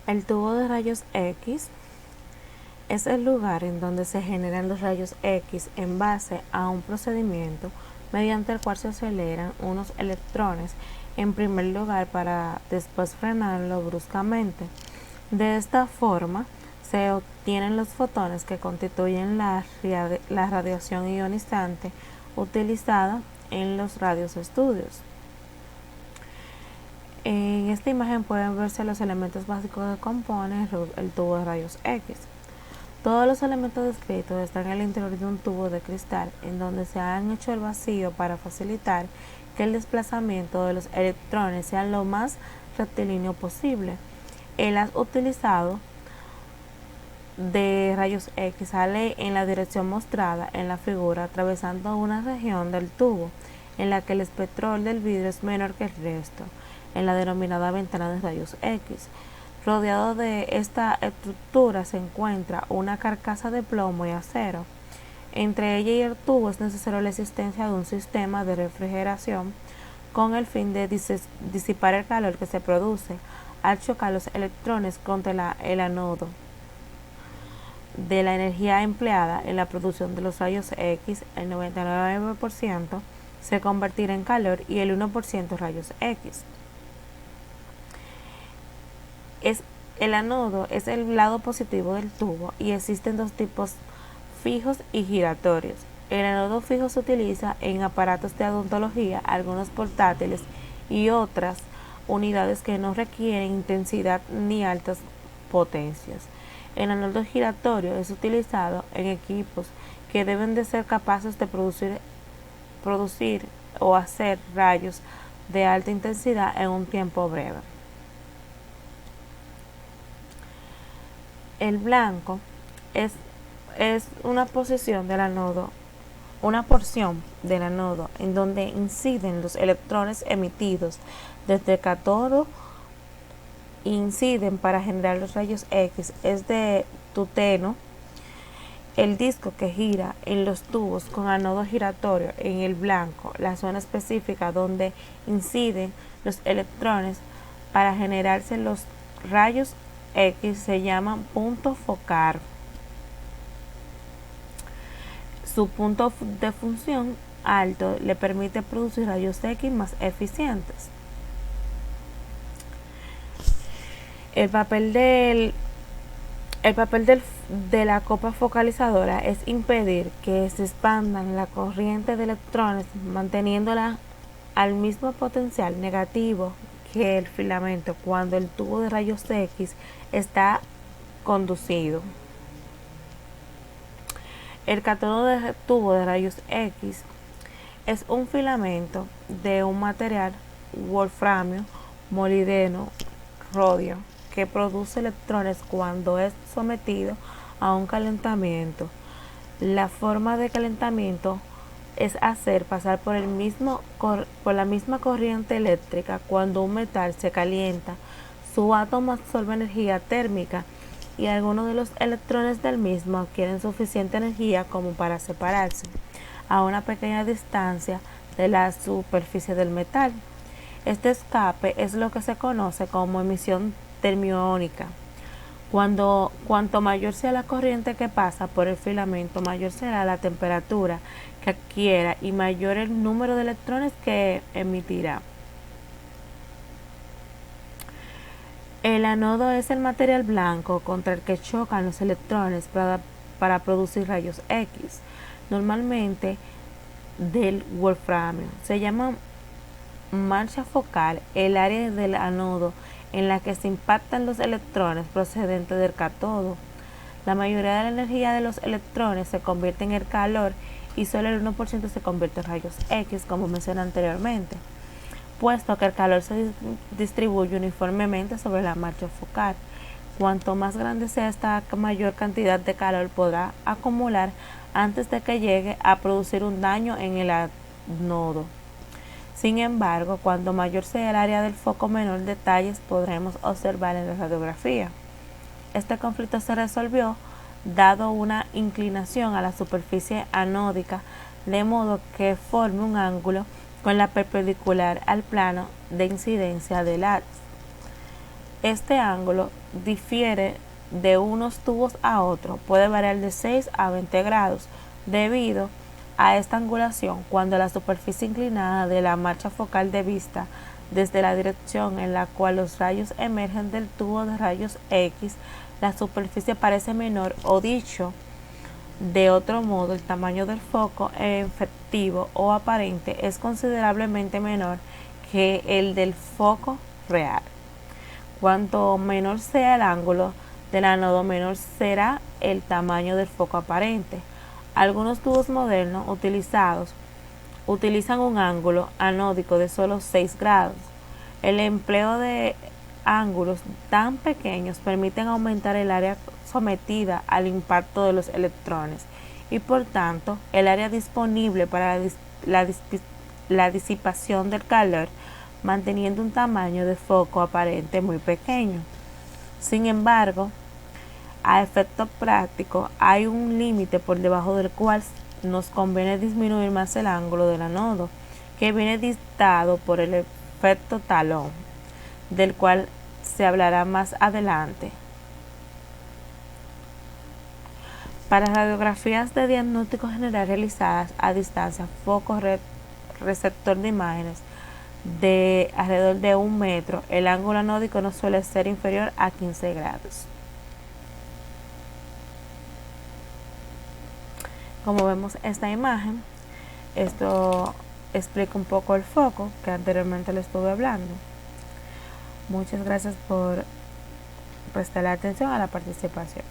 El tubo de rayos X es el lugar en donde se generan los rayos X en base a un procedimiento mediante el cual se aceleran unos electrones en primer lugar para después frenarlo bruscamente. De esta forma se obtienen los fotones que constituyen la radiación ionizante utilizada en los radioestudios. En esta imagen pueden verse los elementos básicos que componen el tubo de rayos X. Todos los elementos descritos están en el interior de un tubo de cristal en donde se han hecho el vacío para facilitar que el desplazamiento de los electrones sea lo más rectilíneo posible. El haz utilizado de rayos X sale en la dirección mostrada en la figura, atravesando una región del tubo en la que el espectro del vidrio es menor que el resto, en la denominada ventana de rayos X. Rodeado de esta estructura se encuentra una carcasa de plomo y acero. Entre ella y el tubo es necesaria la existencia de un sistema de refrigeración con el fin de disipar el calor que se produce al chocar los electrones contra el anodo. De la energía empleada en la producción de los rayos X, el 99% se convertirá en calor y el 1% rayos X. El anodo es el lado positivo del tubo y existen dos tipos fijos y giratorios. El anodo fijo se utiliza en aparatos de odontología, algunos portátiles y otras unidades que no requieren intensidad ni altas potencias. El anodo giratorio es utilizado en equipos que deben de ser capaces de producir o hacer rayos de alta intensidad en un tiempo breve. El blanco es una porción del anodo en donde inciden los electrones emitidos desde el cátodo inciden para generar los rayos X. Es de tuteno. El disco que gira en los tubos con anodo giratorio en el blanco, la zona específica donde inciden los electrones para generarse los rayos X se llama punto focal. Su punto de función alto le permite producir rayos X más eficientes. El papel de la copa focalizadora es impedir que se expandan la corriente de electrones, manteniéndola al mismo potencial negativo que el filamento cuando el tubo de rayos X está conducido. El cátodo de tubo de rayos X es un filamento de un material wolframio, molibdeno, rodio, que produce electrones cuando es sometido a un calentamiento. La forma de calentamiento es hacer pasar por la misma corriente eléctrica. Cuando un metal se calienta, su átomo absorbe energía térmica y algunos de los electrones del mismo adquieren suficiente energía como para separarse a una pequeña distancia de la superficie del metal. Este escape es lo que se conoce como emisión termoiónica. Cuanto mayor sea la corriente que pasa por el filamento, mayor será la temperatura que adquiera y mayor el número de electrones que emitirá. El anodo es el material blanco contra el que chocan los electrones para producir rayos X, normalmente del wolframio. Se llama marcha focal el área del anodo en la que se impactan los electrones procedentes del cátodo. La mayoría de la energía de los electrones se convierte en el calor y solo el 1% se convierte en rayos X, como mencioné anteriormente, puesto que el calor se distribuye uniformemente sobre la marcha focal. Cuanto más grande sea esta, mayor cantidad de calor podrá acumular antes de que llegue a producir un daño en el anodo. Sin embargo, cuanto mayor sea el área del foco, menor detalles podremos observar en la radiografía. Este conflicto se resolvió dado una inclinación a la superficie anódica, de modo que forme un ángulo con la perpendicular al plano de incidencia del haz. Este ángulo difiere de unos tubos a otros, puede variar de 6 a 20 grados debido a esta angulación cuando la superficie inclinada de la marcha focal de vista desde la dirección en la cual los rayos emergen del tubo de rayos X, la superficie parece menor, o dicho de otro modo, el tamaño del foco efectivo o aparente es considerablemente menor que el del foco real. Cuanto menor sea el ángulo del ánodo, menor será el tamaño del foco aparente. Algunos tubos modernos utilizan un ángulo anódico de solo 6 grados. El empleo de ángulos tan pequeños permiten aumentar el área sometida al impacto de los electrones y por tanto el área disponible para la disipación del calor, manteniendo un tamaño de foco aparente muy pequeño. Sin embargo, a efecto práctico, hay un límite por debajo del cual nos conviene disminuir más el ángulo del ánodo, que viene dictado por el efecto talón, del cual se hablará más adelante. Para radiografías de diagnóstico general realizadas a distancia, foco receptor de imágenes de alrededor de 1 metro, el ángulo anódico no suele ser inferior a 15 grados. Como vemos esta imagen, esto explica un poco el foco que anteriormente le estuve hablando. Muchas gracias por prestar atención a la participación.